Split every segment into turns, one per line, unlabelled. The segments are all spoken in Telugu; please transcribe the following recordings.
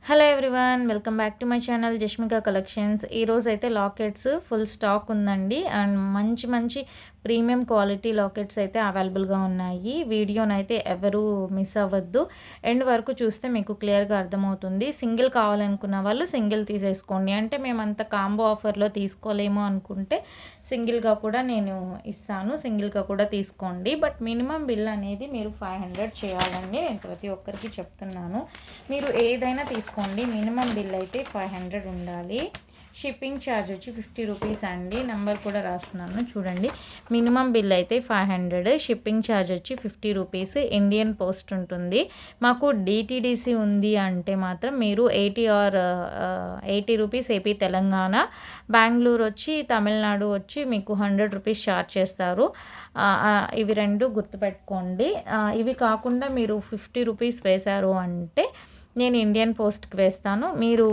Hello everyone, welcome back to my channel Jashmika collections. ఈరోజు అయితే లాకెట్స్ ఫుల్ స్టాక్ ఉందండి. అండ్ మంచి మంచి ప్రీమియం క్వాలిటీ లాకెట్స్ అయితే అవైలబుల్గా ఉన్నాయి. వీడియోనైతే ఎవరు మిస్ అవ్వద్దు, ఎండ్ వరకు చూస్తే మీకు క్లియర్గా అర్థమవుతుంది. సింగిల్ కావాలనుకున్న వాళ్ళు సింగిల్ తీసేసుకోండి. అంటే మేము అంత కాంబో ఆఫర్లో తీసుకోలేము అనుకుంటే సింగిల్గా కూడా నేను ఇస్తాను, సింగిల్గా కూడా తీసుకోండి. బట్ మినిమం బిల్ అనేది మీరు 500 చేయాలండి. నేను ప్రతి ఒక్కరికి చెప్తున్నాను, మీరు ఏదైనా తీసుకోండి, మినిమం బిల్ అయితే 500 ఉండాలి. షిప్పింగ్ ఛార్జ్ వచ్చి 50 రూపీస్ అండి. నెంబర్ కూడా రాస్తున్నాను చూడండి. మినిమం బిల్ అయితే 500, షిప్పింగ్ ఛార్జ్ వచ్చి 50 రూపీస్. ఇండియన్ పోస్ట్ ఉంటుంది. మాకు డిటీడీసీ ఉంది అంటే మాత్రం మీరు 80 రూపీస్ ఏపీ తెలంగాణ, బెంగళూరు వచ్చి తమిళనాడు వచ్చి మీకు 100 రూపీస్ ఛార్జ్ చేస్తారు. ఇవి రెండు గుర్తుపెట్టుకోండి. ఇవి కాకుండా మీరు 50 రూపీస్ వేశారు అంటే నేను ఇండియన్ పోస్ట్కి వేస్తాను. మీరు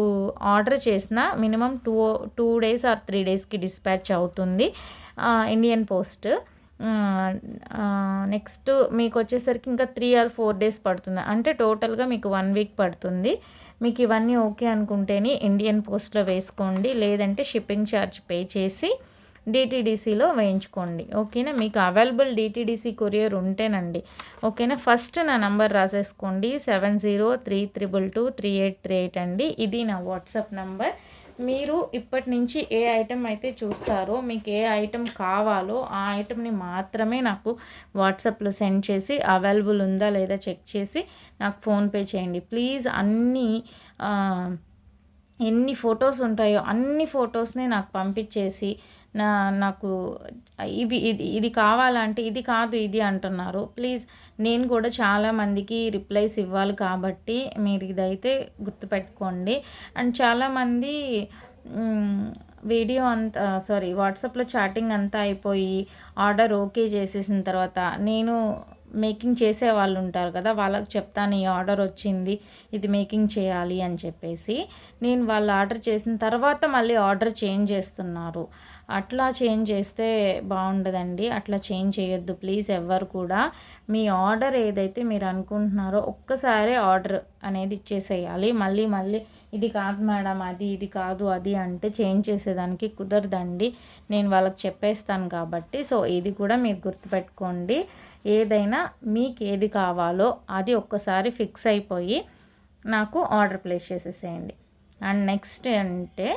ఆర్డర్ చేసిన మినిమం టూ డేస్ ఆర్ 3 డేస్కి డిస్పాచ్ అవుతుంది ఇండియన్ పోస్ట్. నెక్స్ట్ మీకు వచ్చేసరికి ఇంకా 3 ఆర్ 4 డేస్ పడుతుంది, అంటే టోటల్గా మీకు 1 వీక్ పడుతుంది. మీకు ఇవన్నీ ఓకే అనుకుంటేనే ఇండియన్ పోస్ట్లో వేసుకోండి, లేదంటే షిప్పింగ్ ఛార్జ్ పే చేసి డిటీడీసీలో వేయించుకోండి. ఓకేనా, మీకు అవైలబుల్ డిటీడీసీ కొరియర్ ఉంటేనండి. ఓకేనా, ఫస్ట్ నా నంబర్ రాసేసుకోండి, 7033223838 అండి. ఇది నా వాట్సాప్ నంబర్. మీరు ఇప్పటి నుంచి ఏ ఐటెం అయితే చూస్తారో, మీకు ఏ ఐటెం కావాలో ఆ ఐటెంని మాత్రమే నాకు వాట్సాప్లో సెండ్ చేసి అవైలబుల్ ఉందా లేదా చెక్ చేసి నాకు ఫోన్పే చేయండి ప్లీజ్. ఎన్ని ఫొటోస్ ఉంటాయో అన్ని ఫొటోస్ని నాకు పంపించేసి నాకు ఇది కావాలంటే ఇది కాదు ఇది అంటున్నారు. ప్లీజ్, నేను కూడా చాలామందికి రిప్లైస్ ఇవ్వాలి కాబట్టి మీరు ఇదైతే గుర్తుపెట్టుకోండి. అండ్ చాలామంది వీడియో అంతా వాట్సాప్లో చాటింగ్ అంతా అయిపోయి ఆర్డర్ ఓకే చేసేసిన తర్వాత నేను మేకింగ్ చేసే వాళ్ళు ఉంటారు కదా, వాళ్ళకి చెప్తాను ఈ ఆర్డర్ వచ్చింది, ఇది మేకింగ్ చేయాలి అని చెప్పేసి. నేను వాళ్ళు ఆర్డర్ చేసిన తర్వాత మళ్ళీ ఆర్డర్ చేంజ్ చేస్తున్నారు. అట్లా చేంజ్ చేస్తే బాగుండదండి, అట్లా చేంజ్ చేయొద్దు ప్లీజ్. ఎవ్వరు కూడా మీ ఆర్డర్ ఏదైతే మీరు అనుకుంటున్నారో ఒక్కసారి ఆర్డర్ అనేది ఇచ్చేసేయాలి. మళ్ళీ మళ్ళీ ఇది కాదు మేడం అది, ఇది కాదు అది అంటే చేంజ్ చేసేదానికి కుదరదండి. నేను వాళ్ళకి చెప్పేస్తాను కాబట్టి. సో ఇది కూడా మీరు గుర్తుపెట్టుకోండి. ఏదైనా మీకు ఏది కావాలో అది ఒక్కసారి ఫిక్స్ అయిపోయి నాకు ఆర్డర్ ప్లేస్ చేసేసేయండి. అండ్ నెక్స్ట్ అంటే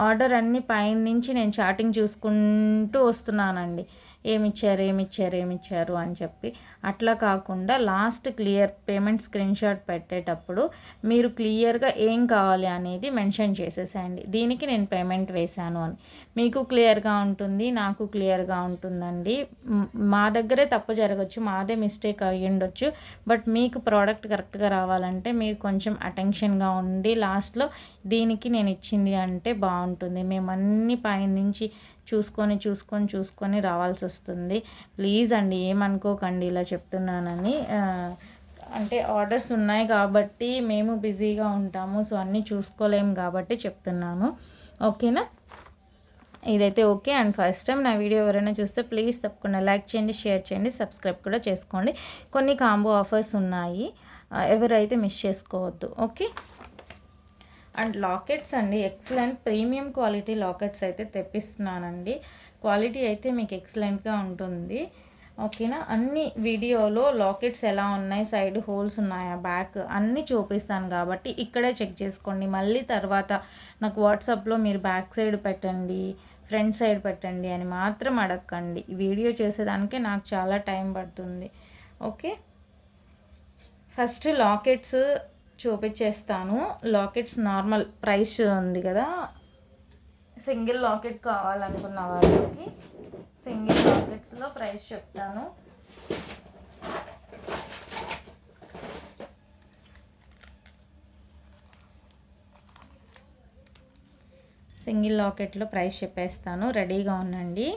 ఆర్డర్ అన్నీ పైన నుంచి నేను చాటింగ్ చూసుకుంటూ వస్తున్నానండి, ఏమిచ్చారు అని చెప్పి. అట్లా కాకుండా లాస్ట్ క్లియర్ పేమెంట్ స్క్రీన్షాట్ పెట్టేటప్పుడు మీరు క్లియర్గా ఏం కావాలి అనేది మెన్షన్ చేసేసేయండి. దీనికి నేను పేమెంట్ వేశాను అని మీకు క్లియర్గా ఉంటుంది, నాకు క్లియర్గా ఉంటుందండి. మా దగ్గరే తప్పు జరగచ్చు, మాదే మిస్టేక్ అయ్యి ఉండొచ్చు. బట్ మీకు ప్రోడక్ట్ కరెక్ట్గా రావాలంటే మీరు కొంచెం అటెన్షన్గా ఉండి లాస్ట్లో దీనికి నేను ఇచ్చింది అంటే బాగుంటుంది. మేము అన్ని పైనుంచి చూసుకొని రావాల్సి వస్తుంది. ప్లీజ్ అండి, ఏమనుకోకండి ఇలా చెప్తున్నానని. అంటే ఆర్డర్స్ ఉన్నాయి కాబట్టి మేము బిజీగా ఉంటాము, సో అన్నీ చూసుకోలేము కాబట్టి చెప్తున్నాను. ఓకేనా, ఇదైతే ఓకే. అండ్ ఫస్ట్ టైం నా వీడియో ఎవరైనా చూస్తే ప్లీజ్ తప్పకుండా లైక్ చేయండి, షేర్ చేయండి, సబ్స్క్రైబ్ కూడా చేసుకోండి. కొన్ని కాంబో ఆఫర్స్ ఉన్నాయి, ఎవరైతే మిస్ చేసుకోవద్దు. ఓకే. అండ్ లాకెట్స్ అండి, ఎక్సలెంట్ ప్రీమియం క్వాలిటీ లాకెట్స్ అయితే తెప్పిస్తున్నానండి. క్వాలిటీ అయితే మీకు ఎక్సలెంట్గా ఉంటుంది. ఓకేనా, అన్ని వీడియోలో లాకెట్స్ ఎలా ఉన్నాయి, సైడ్ హోల్స్ ఉన్నాయా, బ్యాక్ అన్నీ చూపిస్తాను కాబట్టి ఇక్కడే చెక్ చేసుకోండి. మళ్ళీ తర్వాత నాకు వాట్సాప్లో మీరు బ్యాక్ సైడ్ పెట్టండి, ఫ్రంట్ సైడ్ పెట్టండి అని మాత్రం అడగండి. వీడియో చేసేదానికే నాకు చాలా టైం పడుతుంది. ఓకే, ఫస్ట్ లాకెట్స్ చూపించేస్తాను. లాకెట్స్ నార్మల్ ప్రైస్ ఉంది కదా, సింగిల్ లాకెట్ కావాలనుకున్న వాళ్ళకి సింగిల్ లాకెట్స్లో ప్రైస్ చెప్తాను. సింగిల్ లాకెట్లో ప్రైస్ చెప్పేస్తాను, రెడీగా ఉండండి.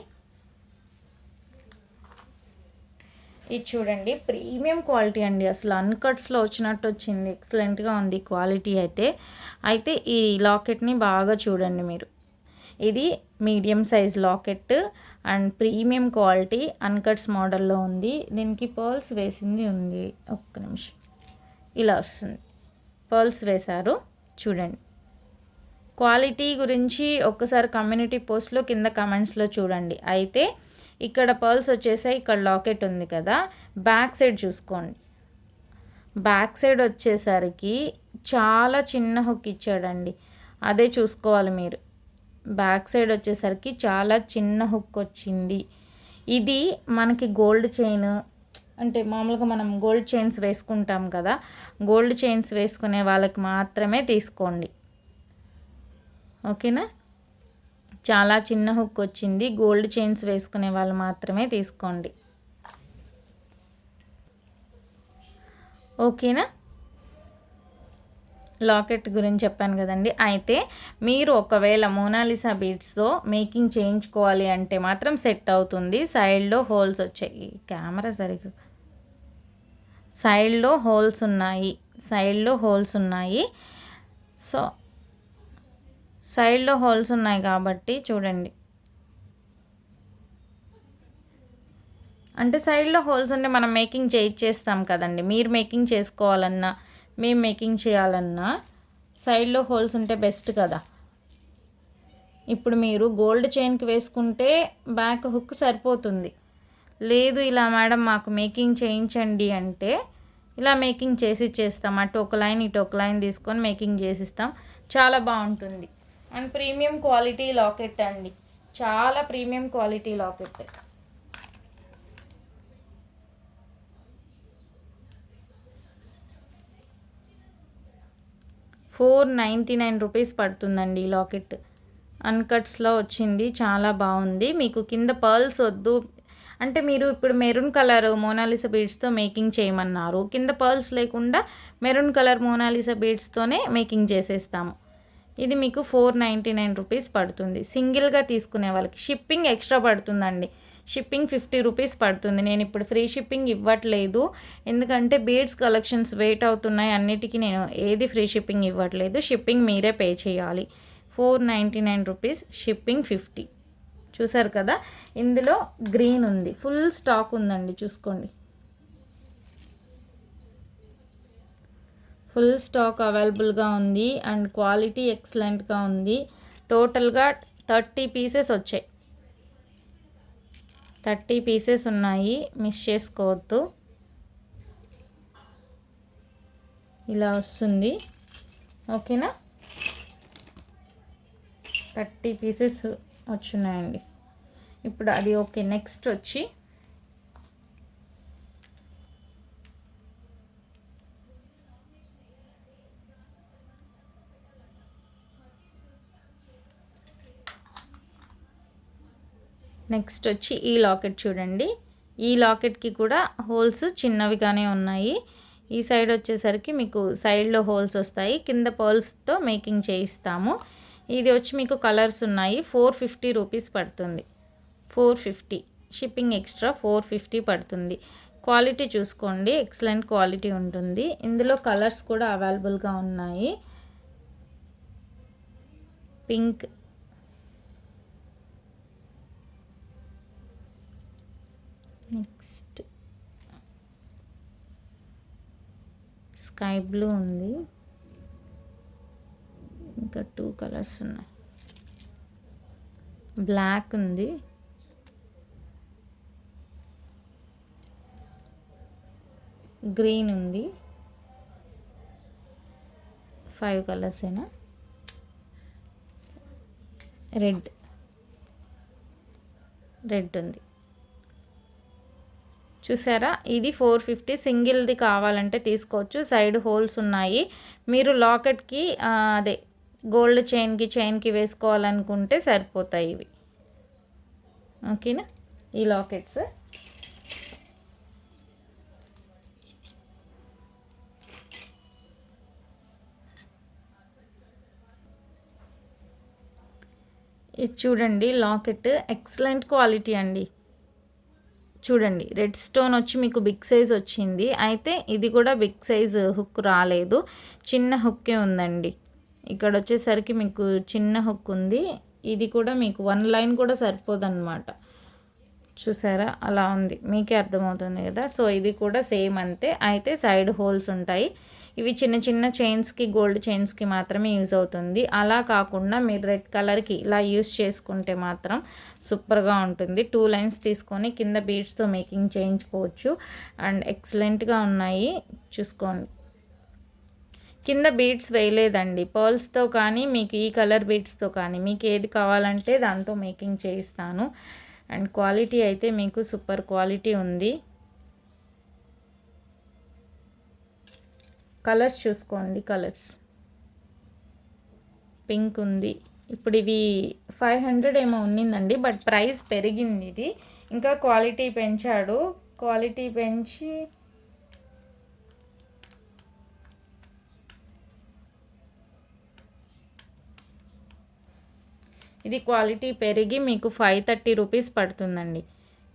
ఇది చూడండి, ప్రీమియం క్వాలిటీ అండి, అసలు అన్కట్స్లో వచ్చినట్టు వచ్చింది, ఎక్సలెంట్గా ఉంది క్వాలిటీ అయితే ఈ లాకెట్ని బాగా చూడండి మీరు. ఇది medium size locket and premium quality అన్కట్స్ మోడల్లో ఉంది. దీనికి పర్ల్స్ వేసింది ఉంది, ఒక్క నిమిషం ఇలా వస్తుంది, పర్ల్స్ వేశారు చూడండి. క్వాలిటీ గురించి ఒక్కసారి కమ్యూనిటీ పోస్ట్లో కింద కమెంట్స్లో చూడండి. అయితే ఇక్కడ పర్ల్స్ వచ్చేసాయి, ఇక్కడ లాకెట్ ఉంది కదా, బ్యాక్ సైడ్ చూసుకోండి. బ్యాక్ సైడ్ వచ్చేసరికి చాలా చిన్న హుక్ ఇచ్చాడండి, అదే చూసుకోవాలి మీరు. బ్యాక్ సైడ్ వచ్చేసరికి చాలా చిన్న హుక్ వచ్చింది. ఇది మనకి గోల్డ్ చైన్ అంటే మామూలుగా మనం గోల్డ్ చైన్స్ వేసుకుంటాం కదా, గోల్డ్ చైన్స్ వేసుకునే వాళ్ళకి మాత్రమే తీసుకోండి, ఓకేనా. చాలా చిన్న హుక్ వచ్చింది, గోల్డ్ చైన్స్ వేసుకునే వాళ్ళు మాత్రమే తీసుకోండి, ఓకేనా. లాకెట్ గురించి చెప్పాను కదండి. అయితే మీరు ఒకవేళ మోనాలిసా బీడ్స్తో మేకింగ్ చేయించుకోవాలి అంటే మాత్రం సెట్ అవుతుంది. సైడ్లో హోల్స్ వచ్చాయి, కెమెరా సరిగ్గా సైడ్లో హోల్స్ ఉన్నాయి, సైడ్లో హోల్స్ ఉన్నాయి. సో సైడ్లో హోల్స్ ఉన్నాయి కాబట్టి చూడండి, అంటే సైడ్లో హోల్స్ ఉంటే మనం మేకింగ్ చేయిచ్చేస్తాం కదండి. మీరు మేకింగ్ చేసుకోవాలన్నా మేము మేకింగ్ చేయాలన్నా సైడ్లో హోల్స్ ఉంటే బెస్ట్ కదా. ఇప్పుడు మీరు గోల్డ్ చైన్కి వేసుకుంటే బ్యాక్ హుక్ సరిపోతుంది. లేదు ఇలా మేడం మాకు మేకింగ్ చేయించండి అంటే ఇలా మేకింగ్ చేసి ఇచ్చేస్తాం. అటు ఒక లైన్ ఇటు ఒక లైన్ తీసుకొని మేకింగ్ చేసిస్తాం, చాలా బాగుంటుంది. అండ్ ప్రీమియం క్వాలిటీ లాకెట్ అండి, చాలా ప్రీమియం క్వాలిటీ లాకెట్. ₹499 పడుతుందండి ఈ లాకెట్. అన్కట్స్లో వచ్చింది, చాలా బాగుంది. మీకు కింద పర్ల్స్ వద్దు అంటే మీరు ఇప్పుడు మెరూన్ కలర్ మోనాలిసా బీడ్స్తో మేకింగ్ చేయమన్నారు, కింద పర్ల్స్ లేకుండా మెరూన్ కలర్ మోనాలిసా బీడ్స్తోనే మేకింగ్ చేసేస్తాము. ఇది మీకు ₹499 పడుతుంది. సింగిల్గా తీసుకునే వాళ్ళకి షిప్పింగ్ ఎక్స్ట్రా పడుతుందండి, షిప్పింగ్ ₹50 పడుతుంది. నేను ఇప్పుడు ఫ్రీ షిప్పింగ్ ఇవ్వట్లేదు, ఎందుకంటే బీడ్స్ కలెక్షన్స్ వెయిట్ అవుతున్నాయి, అన్నిటికీ నేను ఏది ఫ్రీ షిప్పింగ్ ఇవ్వట్లేదు. షిప్పింగ్ మీరే పే చేయాలి. ₹499, షిప్పింగ్ 50. చూసారు కదా, ఇందులో గ్రీన్ ఉంది, ఫుల్ స్టాక్ ఉందండి, చూసుకోండి. ఫుల్ స్టాక్ అవైలబుల్గా ఉంది అండ్ క్వాలిటీ ఎక్సలెంట్గా ఉంది. టోటల్గా 30 పీసెస్ వచ్చాయి, 30 పీసెస్ ఉన్నాయి, మిస్ చేసుకోవద్దు. ఇలా వస్తుంది, ఓకేనా. 30 పీసెస్ వచ్చున్నాయండి. ఇప్పుడు అది ఓకే. నెక్స్ట్ వచ్చి ఈ లాకెట్ చూడండి. ఈ లాకెట్కి కూడా హోల్స్ చిన్నవిగానే ఉన్నాయి. ఈ సైడ్ వచ్చేసరికి మీకు సైడ్లో హోల్స్ వస్తాయి, కింద పర్ల్స్తో మేకింగ్ చేయిస్తాము. ఇది వచ్చి మీకు కలర్స్ ఉన్నాయి. ₹450 పడుతుంది, 450. షిప్పింగ్ ఎక్స్ట్రా 450 పడుతుంది. క్వాలిటీ చూసుకోండి, ఎక్సలెంట్ క్వాలిటీ ఉంటుంది. ఇందులో కలర్స్ కూడా అవైలబుల్గా ఉన్నాయి. పింక్, నెక్స్ట్ స్కై బ్లూ ఉంది, ఇంకా 2 కలర్స్ ఉన్నాయి. బ్లాక్ ఉంది, గ్రీన్ ఉంది, 5 కలర్స్ అయినా, రెడ్ ఉంది. చూసారా, ఇది 450. సింగిల్ది కావాలంటే తీసుకోవచ్చు, సైడ్ హోల్స్ ఉన్నాయి. మీరు లాకెట్కి అదే గోల్డ్ చైన్కి వేసుకోవాలనుకుంటే సరిపోతాయి ఇవి, ఓకేనా. ఈ లాకెట్స్ ఇది చూడండి, లాకెట్ ఎక్సలెంట్ క్వాలిటీ అండి. చూడండి, రెడ్ స్టోన్ వచ్చి మీకు బిగ్ సైజ్ వచ్చింది. అయితే ఇది కూడా బిగ్ సైజ్ హుక్ రాలేదు, చిన్న హుక్కే ఉందండి. ఇక్కడ వచ్చేసరికి మీకు చిన్న హుక్ ఉంది. ఇది కూడా మీకు 1 లైన్ కూడా సరిపోదన్నమాట. చూసారా, అలా ఉంది, మీకే అర్థమవుతుంది కదా. సో ఇది కూడా సేమ్ అంతే. అయితే సైడ్ హోల్స్ ఉంటాయి. ఇవి చిన్న చిన్న చైన్స్కి, గోల్డ్ చైన్స్కి మాత్రమే యూజ్ అవుతుంది. అలా కాకుండా మీరు రెడ్ కలర్కి ఇలా యూజ్ చేసుకుంటే మాత్రం సూపర్గా ఉంటుంది. 2 లైన్స్ తీసుకొని కింద బీడ్స్తో మేకింగ్ చేయించుకోవచ్చు అండ్ ఎక్సలెంట్గా ఉన్నాయి. చూసుకోండి, కింద బీడ్స్ వేయలేదండి. పర్ల్స్తో కానీ మీకు ఈ కలర్ బీడ్స్తో కానీ మీకు ఏది కావాలంటే దాంతో మేకింగ్ చేయిస్తాను. అండ్ క్వాలిటీ అయితే మీకు సూపర్ క్వాలిటీ ఉంది. కలర్స్ చూసుకోండి, కలర్స్ పింక్ ఉంది. ఇప్పుడు ఇవి 500 ఏమో ఉన్నిందండి, బట్ ప్రైస్ పెరిగింది. ఇది ఇంకా క్వాలిటీ పెంచాడు. క్వాలిటీ పెంచి ఇది క్వాలిటీ పెరిగి మీకు 530 రూపీస్ పడుతుందండి.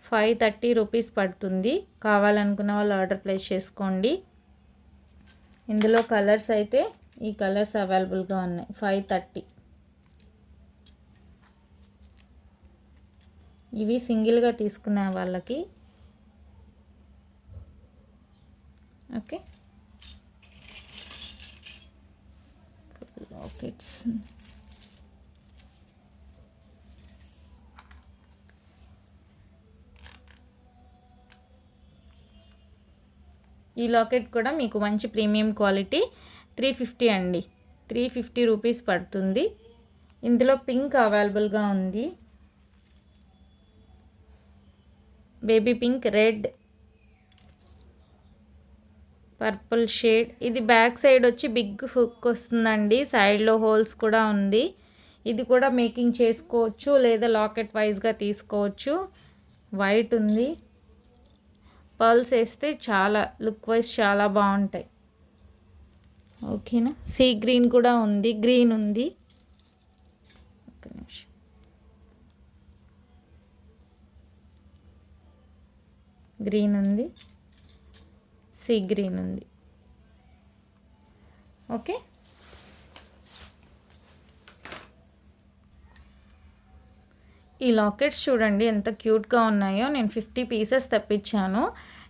530 రూపీస్ పడుతుంది. కావాలనుకున్న వాళ్ళు ఆర్డర్ ప్లేస్ చేసుకోండి. ఇందులో కలర్స్ అయితే ఈ కలర్స్ అవైలబుల్గా ఉన్నాయి. 530. ఇవి సింగిల్గా తీసుకునే వాళ్ళకి. ఓకే, లాకెట్స్ ఈ లాకెట్ కూడా మీకు మంచి ప్రీమియం క్వాలిటీ 350 అండి. 350 రూపీస్ పడుతుంది. ఇందులో పింక్ అవైలబుల్గా ఉంది, baby pink, red, purple shade. ఇది బ్యాక్ సైడ్ వచ్చి బిగ్ హుక్ వస్తుందండి, సైడ్లో హోల్స్ కూడా ఉంది. ఇది కూడా మేకింగ్ చేసుకోవచ్చు లేదా లాకెట్ వైజ్గా తీసుకోవచ్చు. వైట్ ఉంది, పర్ల్స్ వేస్తే చాలా లుక్ వైజ్ చాలా బాగుంటాయి. ఓకేనా, సీ గ్రీన్ కూడా ఉంది, గ్రీన్ ఉంది. ఒక నిమిషం, గ్రీన్ ఉంది, సీ గ్రీన్ ఉంది. ఓకే, ఈ లాకెట్స్ చూడండి ఎంత క్యూట్గా ఉన్నాయో. నేను 50 పీసెస్ తెప్పించాను.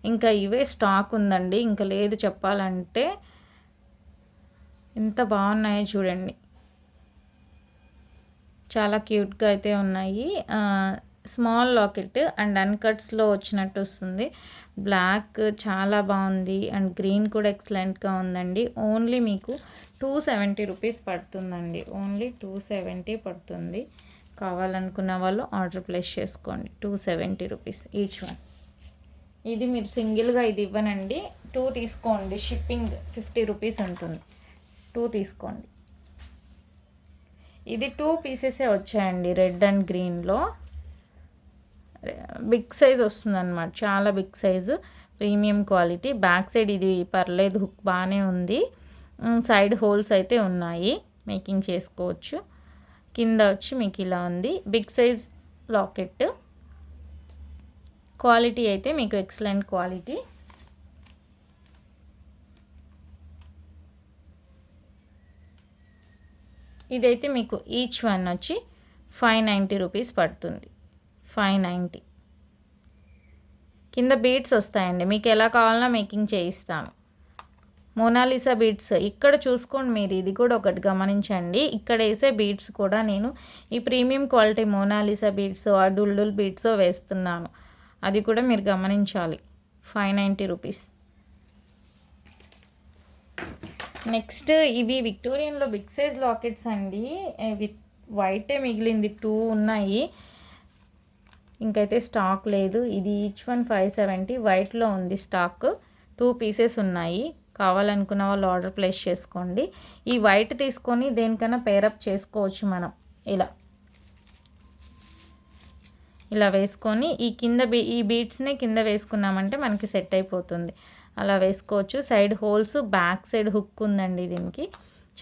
ఇంకా ఇవే స్టాక్ ఉందండి, ఇంకా లేదు చెప్పాలంటే. ఎంత బాగున్నాయో చూడండి, చాలా క్యూట్గా అయితే ఉన్నాయి. స్మాల్ లాకెట్ అండ్ అన్కట్స్లో వచ్చినట్టు వస్తుంది. బ్లాక్ చాలా బాగుంది అండ్ గ్రీన్ కూడా ఎక్సలెంట్గా ఉందండి. ఓన్లీ మీకు 270 రూపీస్ పడుతుందండి. ఓన్లీ 270 పడుతుంది. కావాలనుకున్న వాళ్ళు ఆర్డర్ ప్లేస్ చేసుకోండి. 270 రూపీస్ ఈచ్ వన్. ఇది మీరు సింగిల్గా ఇది ఇవ్వనండి, 2 తీసుకోండి. షిప్పింగ్ 50 రూపీస్ ఉంటుంది. 2 తీసుకోండి. ఇది 2 పీసెసే వచ్చాయండి, రెడ్ అండ్ గ్రీన్లో. బిగ్ సైజ్ వస్తుంది అన్నమాట, చాలా big size, premium quality. Back side ఇది పర్లేదు, హుక్ బాగానే ఉంది. సైడ్ హోల్స్ అయితే ఉన్నాయి, మేకింగ్ చేసుకోవచ్చు. కింద వచ్చి మీకు ఇలా ఉంది, బిగ్ సైజ్ లాకెట్. క్వాలిటీ అయితే మీకు ఎక్సలెంట్ క్వాలిటీ. ఇదైతే మీకు ఈచ్ వన్ వచ్చి 590 రూపీస్ పడుతుంది. 590. కింద బీడ్స్ వస్తాయండి, మీకు ఎలా కావాలన్నా మేకింగ్ చేయిస్తాను. మోనాలిసా బీడ్స్ ఇక్కడ చూసుకోండి మీరు, ఇది కూడా ఒకటి గమనించండి. ఇక్కడ వేసే బీడ్స్ కూడా నేను ఈ ప్రీమియం క్వాలిటీ మోనాలిసా బీడ్స్ ఆ డుల్డుల్ బీడ్స్ వేస్తున్నాను, అది కూడా మీరు గమనించాలి. 590 రూపీస్. నెక్స్ట్ ఇవి విక్టోరియన్లో బిగ్ సైజ్ లాకెట్స్ అండి. విత్ వైటే మిగిలింది, 2 ఉన్నాయి, ఇంకైతే స్టాక్ లేదు. ఇది ఈచ్ వన్ 570. వైట్లో ఉంది స్టాక్, 2 పీసెస్ ఉన్నాయి. కావాలనుకున్న వాళ్ళు ఆర్డర్ ప్లేస్ చేసుకోండి. ఈ వైట్ తీసుకొని దేనికైనా పేరప్ చేసుకోవచ్చు మనం. ఇలా వేసుకొని ఈ కింద ఈ బీడ్స్ని కింద వేసుకున్నామంటే మనకి సెట్ అయిపోతుంది. అలా వేసుకోవచ్చు. Side holes, back side hook ఉందండి దీనికి,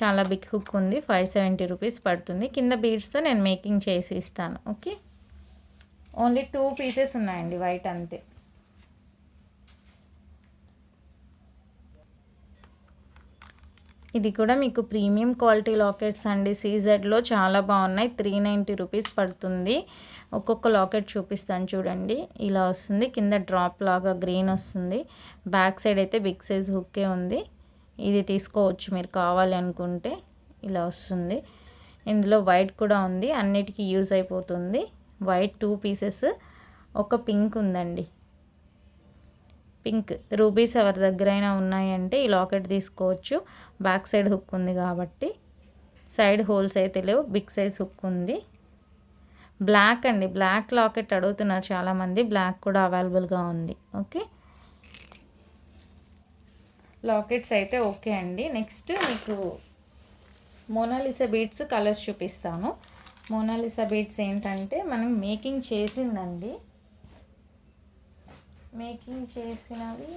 చాలా బిగ్ హుక్ ఉంది. 570 రూపీస్ పడుతుంది. కింద బీడ్స్తో నేను మేకింగ్ చేసి ఇస్తాను. ఓకే, ఓన్లీ 2 పీసెస్ ఉన్నాయండి వైట్, అంతే. ఇది కూడా మీకు ప్రీమియం క్వాలిటీ లాకెట్స్ అండి. సీజెడ్లో చాలా బాగున్నాయి. 390 రూపీస్ పడుతుంది. ఒక్కొక్క లాకెట్ చూపిస్తాను చూడండి. ఇలా వస్తుంది, కింద డ్రాప్ లాగా గ్రీన్ వస్తుంది. బ్యాక్ సైడ్ అయితే బిగ్ సైజ్ హుక్కే ఉంది. ఇది తీసుకోవచ్చు మీరు కావాలి అనుకుంటే. ఇలా వస్తుంది. ఇందులో వైట్ కూడా ఉంది, అన్నిటికీ యూజ్ అయిపోతుంది. వైట్ 2 పీసెస్, ఒక పింక్ ఉందండి. పింక్ రూబీస్ ఎవరి దగ్గరైనా ఉన్నాయంటే ఈ లాకెట్ తీసుకోవచ్చు. బ్యాక్ సైడ్ హుక్ ఉంది కాబట్టి, సైడ్ హోల్స్ అయితే లేవు, బిగ్ సైజ్ హుక్ ఉంది. బ్లాక్ అండి, బ్లాక్ లాకెట్ అడుగుతున్నారు చాలామంది, బ్లాక్ కూడా అవైలబుల్గా ఉంది. ఓకే, లాకెట్స్ అయితే ఓకే అండి. నెక్స్ట్ మీకు మోనాలిసా బీడ్స్ కలర్స్ చూపిస్తాను. మోనాలిసా బీడ్స్ ఏంటంటే మనం మేకింగ్ చేసిందండి, మేకింగ్ చేసినవి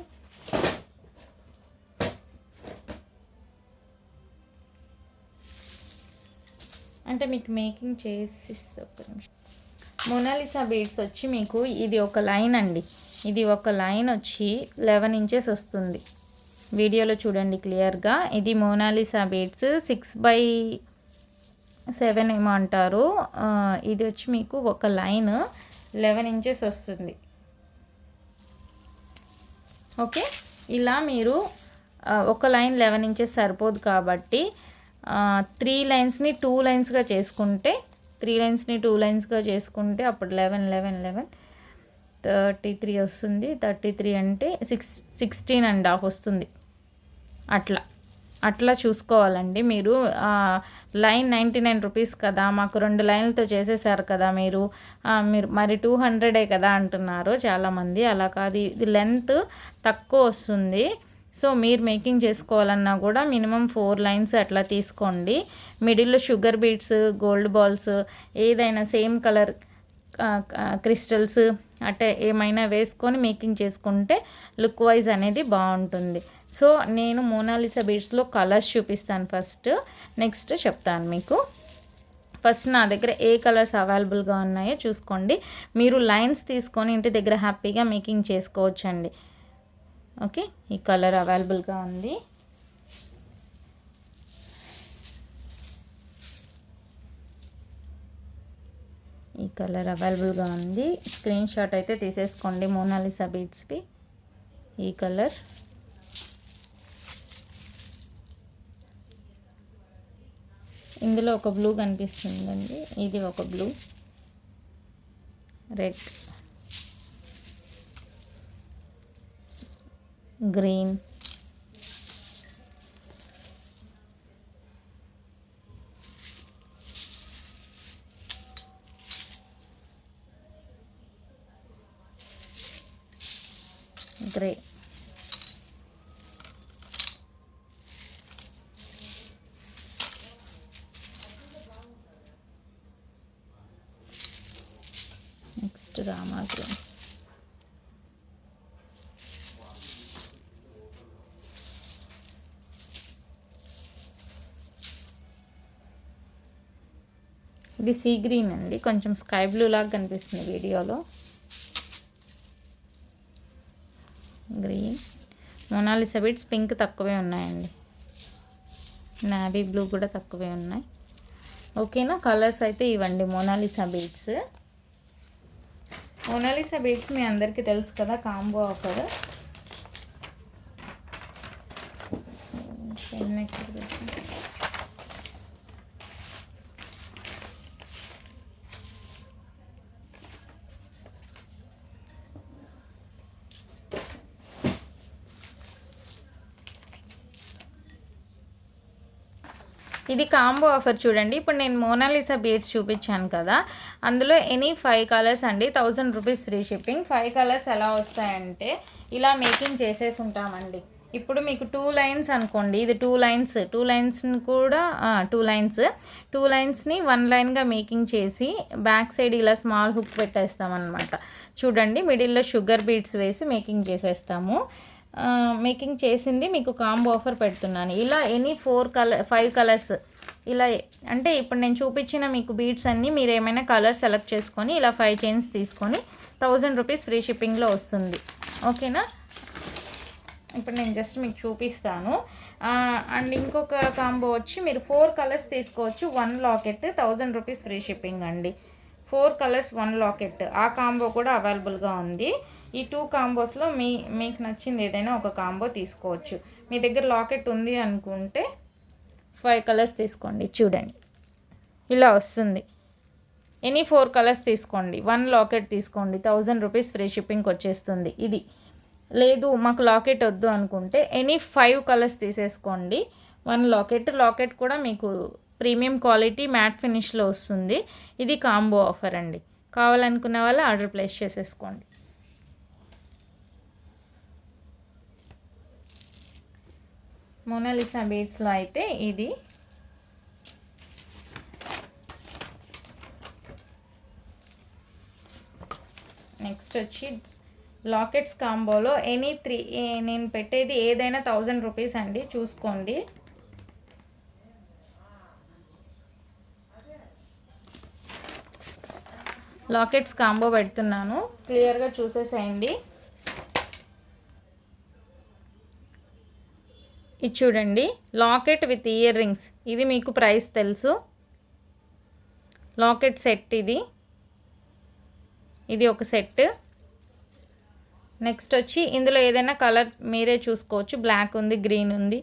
అంటే మీకు మేకింగ్ చేసి ఒక్క నిమిషం. మోనాలిసా బీడ్స్ వచ్చి మీకు ఇది ఒక లైన్ అండి, ఇది ఒక లైన్ వచ్చి 11 ఇంచెస్ వస్తుంది. వీడియోలో చూడండి క్లియర్గా. ఇది మోనాలిసా బీడ్స్ 6/7 ఏమో అంటారు. ఇది వచ్చి మీకు ఒక లైన్ 11 ఇంచెస్ వస్తుంది. ఓకే, ఇలా మీరు ఒక లైన్ 11 ఇంచెస్ సరిపోదు కాబట్టి 3 లైన్స్ని 2 లైన్స్గా చేసుకుంటే, 3 లైన్స్ని 2 లైన్స్గా చేసుకుంటే అప్పుడు 11 11 11 33 వస్తుంది. 33 అంటే 16.5 వస్తుంది. అట్లా చూసుకోవాలండి మీరు. లైన్ 99 రూపీస్ కదా, మాకు 2 లైన్లతో చేసేసారు కదా మీరు మరి 200 కదా అంటున్నారు చాలామంది. అలా కాదు, ఇది లెంత్ తక్కువ వస్తుంది. సో మీరు మేకింగ్ చేసుకోవాలన్నా కూడా మినిమం 4 లైన్స్ అట్లా తీసుకోండి. మిడిల్లో షుగర్ బీడ్స్, గోల్డ్ బాల్స్ ఏదైనా సేమ్ కలర్ క్రిస్టల్స్ అంటే ఏమైనా వేసుకొని మేకింగ్ చేసుకుంటే లుక్ వైజ్ అనేది బాగుంటుంది. సో నేను మోనాలిసా బీడ్స్లో కలర్స్ చూపిస్తాను ఫస్ట్, నెక్స్ట్ చెప్తాను మీకు. ఫస్ట్ నా దగ్గర ఏ కలర్స్ అవైలబుల్గా ఉన్నాయో చూసుకోండి. మీరు లైన్స్ తీసుకొని ఇంటి దగ్గర హ్యాపీగా మేకింగ్ చేసుకోవచ్చండి. ఓకే, ఈ కలర్ అవైలబుల్గా ఉంది. ఈ కలర్ అవైలబుల్గా ఉంది. స్క్రీన్ షాట్ అయితే తీసేసుకోండి మోనాలిసా బీడ్స్కి. ఈ కలర్, ఇందులో ఒక బ్లూ కనిపిస్తుందండి, ఇది ఒక blue, red, green, grey, next Rama green, ఇది సీ గ్రీన్ అండి, కొంచెం స్కై బ్లూ లాగా కనిపిస్తుంది వీడియోలో. గ్రీన్, మోనాలిసా బీడ్స్ పింక్ తక్కువే ఉన్నాయండి, నావీ బ్లూ కూడా తక్కువే ఉన్నాయి. ఓకేనా, కలర్స్ అయితే ఇవ్వండి మోనాలిసా బీడ్స్. మోనాలిసా బీడ్స్ మీ అందరికీ తెలుసు కదా, కాంబో ఆఫర్. ఇది కాంబో ఆఫర్ చూడండి. ఇప్పుడు నేను మోనాలిసా బీడ్స్ చూపించాను కదా, అందులో ఎనీ 5 కలర్స్ అండి, 1000 రూపీస్ ఫ్రీ షిప్పింగ్. 5 కలర్స్ ఎలా వస్తాయంటే ఇలా మేకింగ్ చేసేసి ఉంటామండి. ఇప్పుడు మీకు 2 లైన్స్ అనుకోండి, ఇది 2 లైన్స్ని కూడా 2 లైన్స్ని 1 లైన్గా మేకింగ్ చేసి బ్యాక్ సైడ్ ఇలా స్మాల్ హుక్ పెట్టేస్తామన్నమాట. చూడండి, మిడిల్లో షుగర్ బీడ్స్ వేసి మేకింగ్ చేసేస్తాము. మేకింగ్ చేసింది మీకు కాంబో ఆఫర్ పెడుతున్నాను. ఇలా ఎనీ 5 కలర్స్ ఇలా, అంటే ఇప్పుడు నేను చూపించిన మీకు బీడ్స్ అన్నీ మీరు ఏమైనా కలర్ సెలెక్ట్ చేసుకొని ఇలా 5 చైన్స్ తీసుకొని 1000 రూపీస్ ఫ్రీ షిప్పింగ్లో వస్తుంది. ఓకేనా, ఇప్పుడు నేను జస్ట్ మీకు చూపిస్తాను. అండ్ ఇంకొక కాంబో వచ్చి మీరు 4 కలర్స్ తీసుకోవచ్చు, 1 లాకెట్, 1000 రూపీస్ ఫ్రీ షిప్పింగ్ అండి. 4 కలర్స్ 1 లాకెట్, ఆ కాంబో కూడా అవైలబుల్గా ఉంది. ఈ 2 కాంబోస్లో మీకు నచ్చింది ఏదైనా ఒక కాంబో తీసుకోవచ్చు. మీ దగ్గర లాకెట్ ఉంది అనుకుంటే 5 కలర్స్ తీసుకోండి. చూడండి ఇలా వస్తుంది. ఎనీ 4 కలర్స్ తీసుకోండి. 1 లాకెట్ తీసుకోండి. 1000 రూపీస్ ఫ్రీ షిప్పింగ్కి వచ్చేస్తుంది. ఇది లేదు మాకు లాకెట్ వద్దు అనుకుంటే ఎనీ 5 కలర్స్ తీసేసుకోండి. 1 లాకెట్ కూడా మీకు ప్రీమియం క్వాలిటీ మ్యాట్ ఫినిష్లో వస్తుంది. ఇది కాంబో ఆఫర్ అండి. కావాలనుకున్న వాళ్ళు ఆర్డర్ ప్లేస్ చేసేసుకోండి. మోనాలిసా బీడ్స్లో అయితే ఇది నెక్స్ట్ వచ్చి లాకెట్స్ కాంబోలో ఎనీ 3 నేను పెట్టేది ఏదైనా 1000 రూపీస్ అండి, చూసుకోండి. లాకెట్స్ కాంబో పెడుతున్నాను, క్లియర్గా చూసేసేయండి. ఇది చూడండి, లాకెట్ విత్ ఇయర్ రింగ్స్. ఇది మీకు ప్రైస్ తెలుసు. లాకెట్ సెట్ ఇది ఒక సెట్. నెక్స్ట్ వచ్చి ఇందులో ఏదైనా కలర్ మీరే చూసుకోవచ్చు. బ్లాక్ ఉంది, గ్రీన్ ఉంది,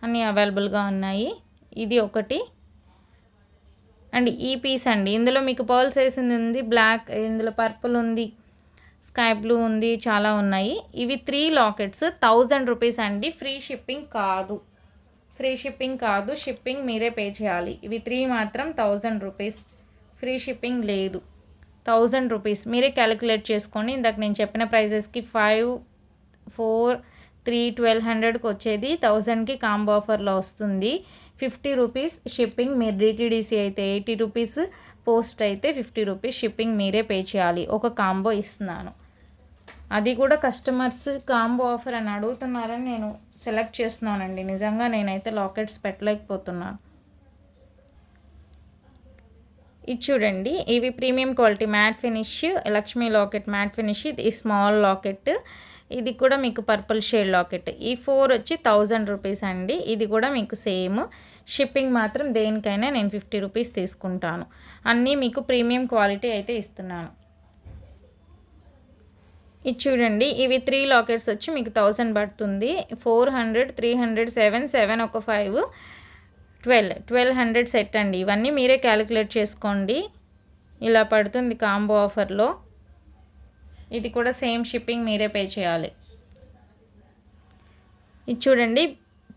అన్నీ అవైలబుల్గా ఉన్నాయి. ఇది ఒకటి. అండ్ ఈ పీస్ అండి, ఇందులో మీకు పర్ల్స్ వేసింది ఉంది, బ్లాక్, ఇందులో పర్పుల్ ఉంది, స్కై బ్లూ ఉంది, చాలా ఉన్నాయి. ఇవి 3 లాకెట్స్ 1000 రూపీస్ అండి. ఫ్రీ షిప్పింగ్ కాదు, షిప్పింగ్ మీరే పే చేయాలి. ఇవి 3 మాత్రం 1000 రూపీస్, ఫ్రీ షిప్పింగ్ లేదు. 1000 రూపీస్ మీరే క్యాలిక్యులేట్ చేసుకోండి. ఇందాక నేను చెప్పిన ప్రైజెస్కి 5, 4, 3, 1200కి వచ్చేది 1000కి కాంబో ఆఫర్లో వస్తుంది. 50 రూపీస్ షిప్పింగ్. మీరు డిటీడీసీ అయితే 80 రూపీస్, పోస్ట్ అయితే 50 రూపీస్ షిప్పింగ్ మీరే పే చేయాలి. ఒక కాంబో ఇస్తున్నాను, అది కూడా కస్టమర్స్ కాంబో ఆఫర్ అని అడుగుతున్నారని నేను సెలెక్ట్ చేస్తున్నానండి. నిజంగా నేనైతే లాకెట్స్ పెట్టలేకపోతున్నాను. ఇది చూడండి, ఇవి premium quality matte finish Lakshmi locket matte finish. ఇది స్మాల్ లాకెట్. ఇది కూడా మీకు పర్పుల్ షేడ్ లాకెట్. ఈ 4 వచ్చి 1000 రూపీస్ అండి. ఇది కూడా మీకు సేమ్. షిప్పింగ్ మాత్రం దేనికైనా నేను 50 రూపీస్ తీసుకుంటాను. అన్నీ మీకు ప్రీమియం క్వాలిటీ అయితే ఇస్తున్నాను. ఇది చూడండి, ఇవి 3 లాకెట్స్ వచ్చి మీకు 1000 పడుతుంది. 400, 300, 7 ఒక 5, 1200 సెట్ అండి. ఇవన్నీ మీరే క్యాలిక్యులేట్ చేసుకోండి. ఇలా పడుతుంది కాంబో ఆఫర్లో. ఇది కూడా సేమ్ షిప్పింగ్ మీరే పే చేయాలి. ఇది చూడండి,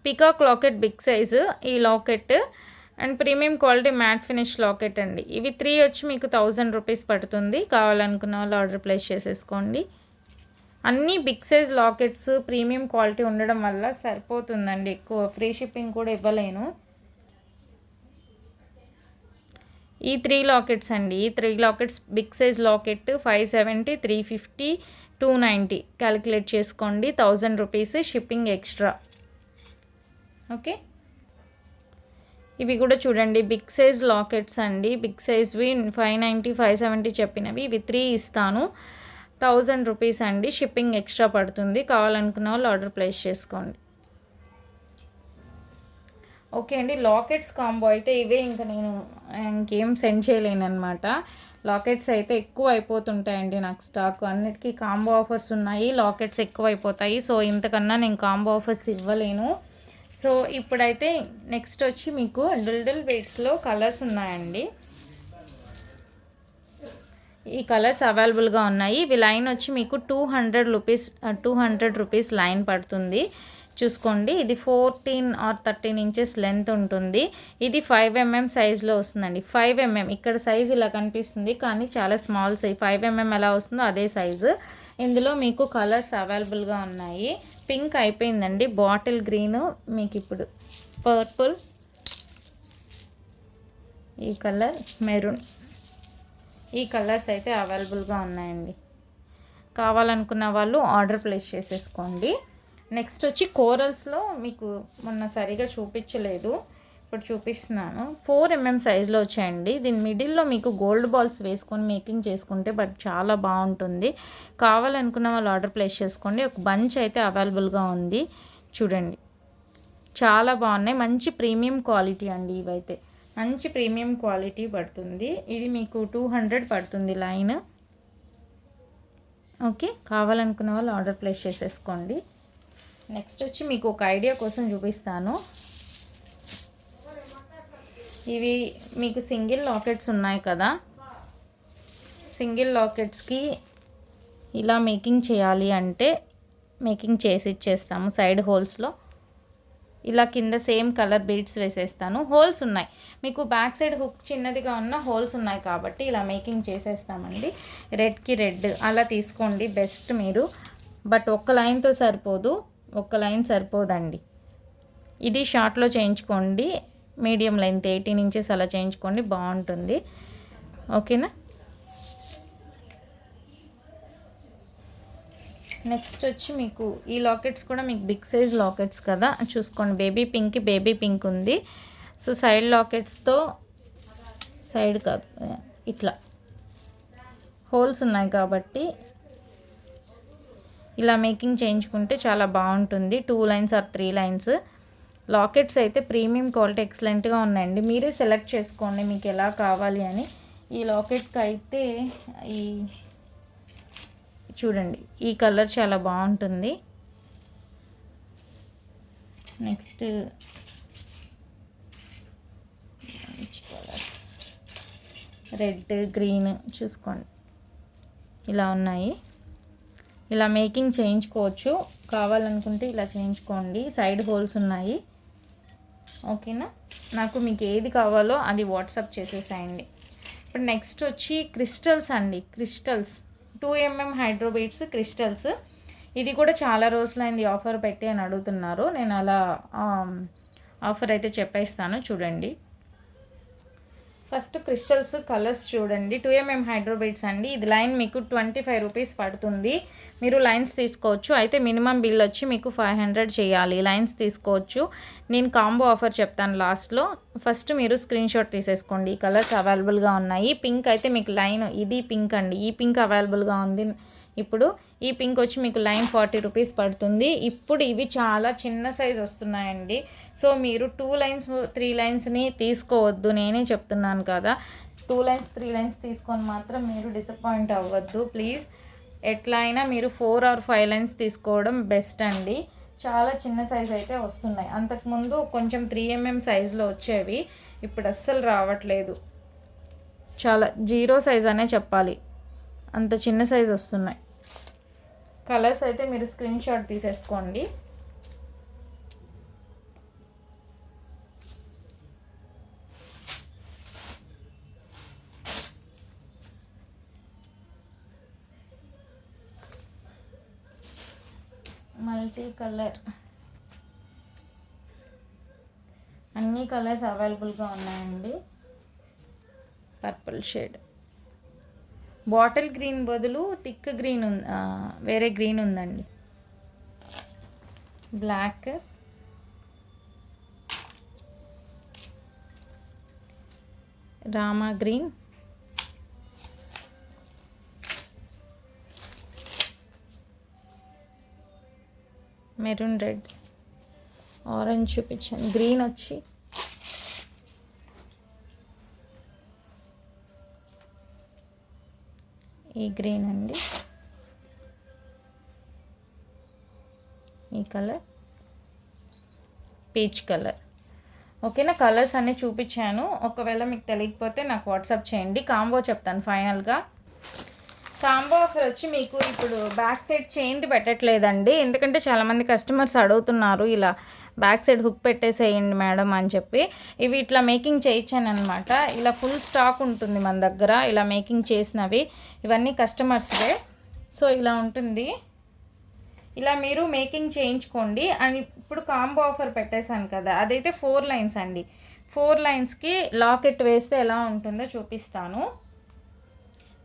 పికాక్ లాకెట్ బిగ్ సైజు ఈ locket and premium quality matte finish locket అండి. ఇవి 3 వచ్చి మీకు 1000 రూపీస్ పడుతుంది. కావాలనుకున్న వాళ్ళు ఆర్డర్ ప్లేస్ చేసేసుకోండి. అన్నీ big size lockets premium quality ఉండడం వల్ల సరిపోతుందండి. ఎక్కువ ఫ్రీ షిప్పింగ్ కూడా ఇవ్వలేను. ఈ 3 లాకెట్స్ అండి, ఈ 3 lockets big size locket 570, 350, 290 calculate చేసుకోండి. 1000 రూపీస్ షిప్పింగ్ ఎక్స్ట్రా. ఓకే, ఇవి కూడా చూడండి బిగ్ సైజ్ లాకెట్స్ అండి. బిగ్ సైజ్వి 590, 570 చెప్పినవి. ఇవి 3 ఇస్తాను. 1000 రూపీస్ అండి, షిప్పింగ్ ఎక్స్ట్రా పడుతుంది. కావాలనుకున్న వాళ్ళు ఆర్డర్ ప్లేస్ చేసుకోండి. ఓకే అండి, లాకెట్స్ కాంబో అయితే ఇవే. ఇంకా నేను ఇంకేం సెండ్ చేయలేను అనమాట. లాకెట్స్ అయితే ఎక్కువ అయిపోతుంటాయండి నాకు స్టాక్. అన్నిటికీ కాంబో ఆఫర్స్ ఉన్నాయి, లాకెట్స్ ఎక్కువ అయిపోతాయి. సో ఇంతకన్నా నేను కాంబో ఆఫర్స్ ఇవ్వలేను. సో ఇప్పుడైతే నెక్స్ట్ వచ్చి మీకు డుల్డుల్ వెయిట్స్లో కలర్స్ ఉన్నాయండి. ఈ కలర్స్ అవైలబుల్గా ఉన్నాయి. ఇవి లైన్ వచ్చి మీకు 200 రూపీస్ లైన్ పడుతుంది. చూసుకోండి, ఇది 14 or 13 ఇంచెస్ లెంత్ ఉంటుంది. ఇది 5 mm సైజులో వస్తుందండి. 5 mm ఇక్కడ సైజు ఇలా కనిపిస్తుంది, కానీ చాలా స్మాల్ సైజ్. 5 mm ఎలా వస్తుందో అదే సైజు. ఇందులో మీకు కలర్స్ అవైలబుల్గా ఉన్నాయి. పింక్ అయిపోయిందండి, బాటిల్ గ్రీను, మీకు ఇప్పుడు పర్పుల్, ఈ కలర్ మెరూన్, ఈ కలర్స్ అయితే అవైలబుల్గా ఉన్నాయండి. కావాలనుకున్న వాళ్ళు ఆర్డర్ ప్లేస్ చేసేసుకోండి. నెక్స్ట్ వచ్చి కోరల్స్లో మీకు మొన్న సరిగా చూపించలేదు, ఇప్పుడు చూపిస్తున్నాను. 4 mm సైజులో వచ్చాయండి. దీని మిడిల్లో మీకు గోల్డ్ బాల్స్ వేసుకొని మేకింగ్ చేసుకుంటే బట్ చాలా బాగుంటుంది. కావాలనుకున్న వాళ్ళు ఆర్డర్ ప్లేస్ చేసుకోండి. ఒక బంచ్ అయితే అవైలబుల్గా ఉంది. చూడండి, చాలా బాగున్నాయి. మంచి ప్రీమియం క్వాలిటీ అండి. ఇవైతే మంచి ప్రీమియం క్వాలిటీ పడుతుంది. ఇది మీకు 200 పడుతుంది లైన్. ఓకే, కావాలనుకున్న వాళ్ళు ఆర్డర్ ప్లేస్ చేసేసుకోండి. నెక్స్ట్ వచ్చి మీకు ఒక ఐడియా కోసం చూపిస్తాను. ఇవి మీకు సింగిల్ లాకెట్స్ ఉన్నాయి కదా, సింగిల్ లాకెట్స్కి ఇలా మేకింగ్ చేయాలి అంటే మేకింగ్ చేసి ఇచ్చేస్తాము. సైడ్ హోల్స్లో ఇలా కింద సేమ్ కలర్ బీడ్స్ వేసేస్తాను. హోల్స్ ఉన్నాయి, మీకు బ్యాక్ సైడ్ హుక్ చిన్నదిగా ఉన్న హోల్స్ ఉన్నాయి కాబట్టి ఇలా మేకింగ్ చేసేస్తామండి. రెడ్కి రెడ్ అలా తీసుకోండి బెస్ట్ మీరు. బట్ ఒక్క లైన్తో సరిపోదు, ఒక్క లైన్ సరిపోదండి. ఇది షార్ట్లో చేయించుకోండి, మీడియం లెంత్ 18 ఇంచెస్ అలా చేయించుకోండి, బాగుంటుంది. ఓకేనా. నెక్స్ట్ వచ్చి మీకు ఈ లాకెట్స్ కూడా మీకు బిగ్ సైజ్ లాకెట్స్ కదా, చూసుకోండి. బేబీ పింక్ ఉంది. సో సైడ్ లాకెట్స్తో, సైడ్ కాదు ఇట్లా హోల్స్ ఉన్నాయి కాబట్టి ఇలా మేకింగ్ చేయించుకుంటే చాలా బాగుంటుంది. 2 లైన్స్ ఆర్ 3 లైన్స్. లాకెట్స్ అయితే ప్రీమియం క్వాలిటీ ఎక్సలెంట్గా ఉన్నాయండి. మీరే సెలెక్ట్ చేసుకోండి మీకు ఎలా కావాలి అని. ఈ లాకెట్కి అయితే ఈ చూడండి, ఈ కలర్ చాలా బాగుంటుంది. నెక్స్ట్ రెడ్, గ్రీన్ చూసుకోండి, ఇలా ఉన్నాయి. ఇలా మేకింగ్ చేయించుకోవచ్చు, కావాలనుకుంటే ఇలా చేయించుకోండి. సైడ్ హోల్స్ ఉన్నాయి. ఓకేనా. నాకు మీకు ఏది కావాలో అది వాట్సాప్ చేసేసాయండి. ఇప్పుడు నెక్స్ట్ వచ్చి క్రిస్టల్స్ అండి. Crystals 2mm hydro beads crystals. ఇది కూడా చాలా రోజులైంది ఆఫర్ పెట్టి అని అడుగుతున్నారు. నేను అలా ఆఫర్ అయితే చెప్పేస్తాను చూడండి. ఫస్ట్ క్రిస్టల్స్ కలర్స్ చూడండి. 2mm హైడ్రో బీడ్స్ అండి. ఇది లైన్ మీకు 25 రూపీస్ పడుతుంది. మీరు లైన్స్ తీసుకోవచ్చు. అయితే మినిమం బిల్ వచ్చి మీకు 500 చేయాలి. లైన్స్ తీసుకోవచ్చు. నేను కాంబో ఆఫర్ చెప్తాను లాస్ట్లో. ఫస్ట్ మీరు స్క్రీన్ షాట్ తీసేసుకోండి. ఈ కలర్స్ అవైలబుల్గా ఉన్నాయి. పింక్ అయితే మీకు లైన్, ఇది పింక్ అండి. ఈ పింక్ అవైలబుల్గా ఉంది. ఇప్పుడు ఈ పింక్ వచ్చి మీకు లైన్ 40 రూపీస్ పడుతుంది. ఇప్పుడు ఇవి చాలా చిన్న సైజ్ వస్తున్నాయండి. సో మీరు 2 లైన్స్ 3 లైన్స్ని తీసుకోవద్దు, నేనే చెప్తున్నాను కదా. 2 లైన్స్ 3 లైన్స్ తీసుకొని మాత్రం మీరు డిసప్పాయింట్ అవ్వద్దు ప్లీజ్. ఎట్లా అయినా మీరు 4 or 5 లైన్స్ తీసుకోవడం బెస్ట్ అండి. చాలా చిన్న సైజ్ అయితే వస్తున్నాయి. అంతకుముందు కొంచెం 3mm సైజులో వచ్చేవి, ఇప్పుడు అస్సలు రావట్లేదు. చాలా 0 సైజ్ అనే చెప్పాలి, అంత చిన్న సైజ్ వస్తున్నాయి. కలర్స్ అయితే మీరు స్క్రీన్ షాట్ తీసేసుకోండి. మల్టీ కలర్, అన్ని కలర్స్ అవైలబుల్గా ఉన్నాయండి. పర్పుల్ షేడ్, బాటిల్ గ్రీన్ బదులు థిక్ గ్రీన్ వేరే గ్రీన్ ఉందండి. Black, Rama green, maroon red, orange చూపించాను. గ్రీన్ వచ్చి ఈ గ్రీన్ అండి, ఈ కలర్ పీచ్ కలర్. ఓకేనా. కలర్స్ అన్నీ చూపించాను. ఒకవేళ మీకు తెలియకపోతే నాకు వాట్సాప్ చేయండి. కాంబో చెప్తాను ఫైనల్గా. కాంబో ఆఫర్ వచ్చి మీకు ఇప్పుడు బ్యాక్ సైడ్ చైన్ది పెట్టట్లేదండి, ఎందుకంటే చాలామంది కస్టమర్స్ అడుగుతున్నారు ఇలా బ్యాక్ సైడ్ హుక్ పెట్టేసేయండి మేడం అని చెప్పి. ఇవి ఇట్లా మేకింగ్ చేయించాను అనమాట. ఇలా ఫుల్ స్టాక్ ఉంటుంది మన దగ్గర ఇలా మేకింగ్ చేసినవి. ఇవన్నీ కస్టమర్స్వే. సో ఇలా ఉంటుంది. ఇలా మీరు మేకింగ్ చేయించుకోండి. అండ్ ఇప్పుడు కాంబో ఆఫర్ పెట్టేశాను కదా, అదైతే 4 లైన్స్ అండి. 4 లైన్స్కి లాకెట్ వేస్తే ఎలా ఉంటుందో చూపిస్తాను.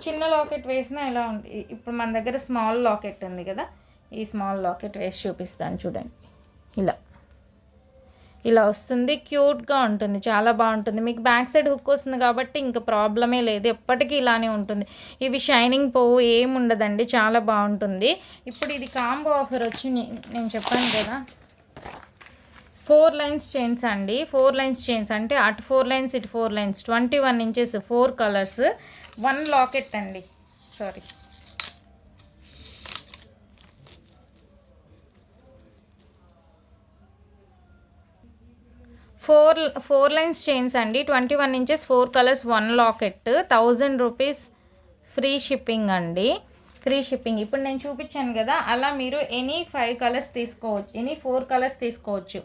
చిన్న లాకెట్ వేసినా ఎలా ఉంటుంది. ఇప్పుడు మన దగ్గర స్మాల్ లాకెట్ ఉంది కదా, ఈ స్మాల్ లాకెట్ వేసి చూపిస్తాను చూడండి. ఇలా వస్తుంది, క్యూట్గా ఉంటుంది, చాలా బాగుంటుంది. మీకు బ్యాక్ సైడ్ హుక్ వస్తుంది కాబట్టి ఇంకా ప్రాబ్లమే లేదు, ఎప్పటికీ ఇలానే ఉంటుంది. ఇవి షైనింగ్ పోవు, ఏముండదండి, చాలా బాగుంటుంది. ఇప్పుడు ఇది కాంబో ఆఫర్ వచ్చి నేను చెప్పాను కదా, 4 లైన్స్ చైన్స్ అండి. 4 లైన్స్ చైన్స్ అంటే అటు 4 లైన్స్ ఇటు 4 లైన్స్, 21 ఇంచెస్, 4 కలర్స్, 1 లాకెట్ అండి. సారీ, ఫోర్ లైన్స్ చైన్స్ అండి, 21 inches, 4 colours, 1 locket, 1000 rupees free shipping అండి. Free shipping. ఇప్పుడు నేను చూపించాను కదా, అలా మీరు ఎనీ 5 కలర్స్ తీసుకోవచ్చు, ఎనీ 4 కలర్స్ తీసుకోవచ్చు.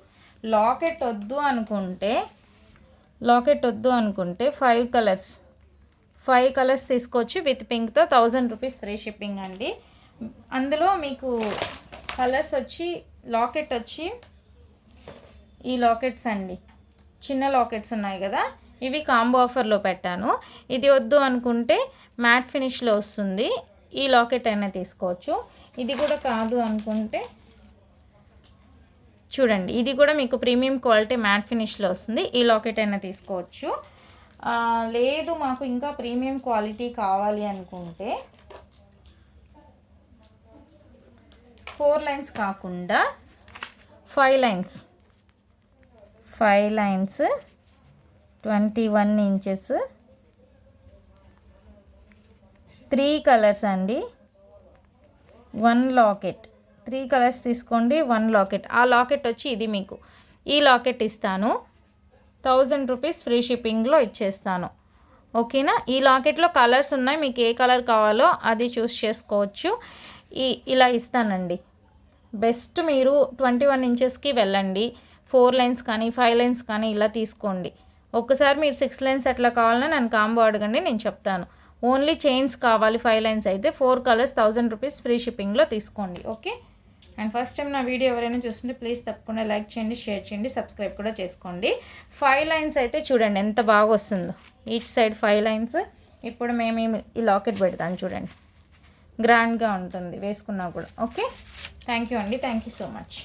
లాకెట్ వద్దు అనుకుంటే 5 కలర్స్ తీసుకోవచ్చు విత్ పింక్తో. 1000 రూపీస్ ఫ్రీ షిప్పింగ్ అండి. అందులో మీకు కలర్స్ వచ్చి, లాకెట్ వచ్చి ఈ లాకెట్స్ అండి, చిన్న లాకెట్స్ ఉన్నాయి కదా, ఇవి కాంబో ఆఫర్లో పెట్టాను. ఇది వద్దు అనుకుంటే మ్యాట్ ఫినిష్లో వస్తుంది, ఈ లాకెట్ అయినా తీసుకోవచ్చు. ఇది కూడా కాదు అనుకుంటే చూడండి, ఇది కూడా మీకు ప్రీమియం క్వాలిటీ మ్యాట్ ఫినిష్లో వస్తుంది, ఈ లాకెట్ అయినా తీసుకోవచ్చు. లేదు మాకు ఇంకా ప్రీమియం క్వాలిటీ కావాలి అనుకుంటే 4 లైన్స్ కాకుండా 5 లైన్స్ 21 ఇంచెస్, 3 కలర్స్ అండి, 1 లాకెట్. 3 కలర్స్ తీసుకోండి, 1 లాకెట్. ఆ లాకెట్ వచ్చి ఇది మీకు, ఈ లాకెట్ ఇస్తాను, 1000 రూపీస్ ఫ్రీ షిప్పింగ్లో ఇచ్చేస్తాను. ఓకేనా. ఈ లాకెట్లో కలర్స్ ఉన్నాయి, మీకు ఏ కలర్ కావాలో అది చూస్ చేసుకోవచ్చు. ఇలా ఇస్తానండి. బెస్ట్ మీరు 21 ఇంచెస్కి వెళ్ళండి, 4 లైన్స్ కానీ 5 లైన్స్ కానీ ఇలా తీసుకోండి. ఒక్కసారి మీరు 6 లైన్స్ అట్లా కావాలన్నా నన్ను కాంబో అడగండి, నేను చెప్తాను. ఓన్లీ చైన్స్ కావాలి 5 లైన్స్ అయితే 4 కలర్స్ 1000 రూపీస్ ఫ్రీ షిప్పింగ్లో తీసుకోండి. ఓకే. అండ్ ఫస్ట్ టైం నా వీడియో ఎవరైనా చూస్తుంటే ప్లీజ్ తప్పకుండా లైక్ చేయండి, షేర్ చేయండి, సబ్స్క్రైబ్ కూడా చేసుకోండి. 5 లైన్స్ అయితే చూడండి ఎంత బాగా వస్తుందో, ఈచ్ సైడ్ 5 లైన్స్. ఇప్పుడు మేము ఈ లాకెట్ పెడతాను చూడండి, గ్రాండ్గా ఉంటుంది వేసుకున్నా కూడా. ఓకే. థ్యాంక్ యూ అండి, థ్యాంక్ యూ సో మచ్.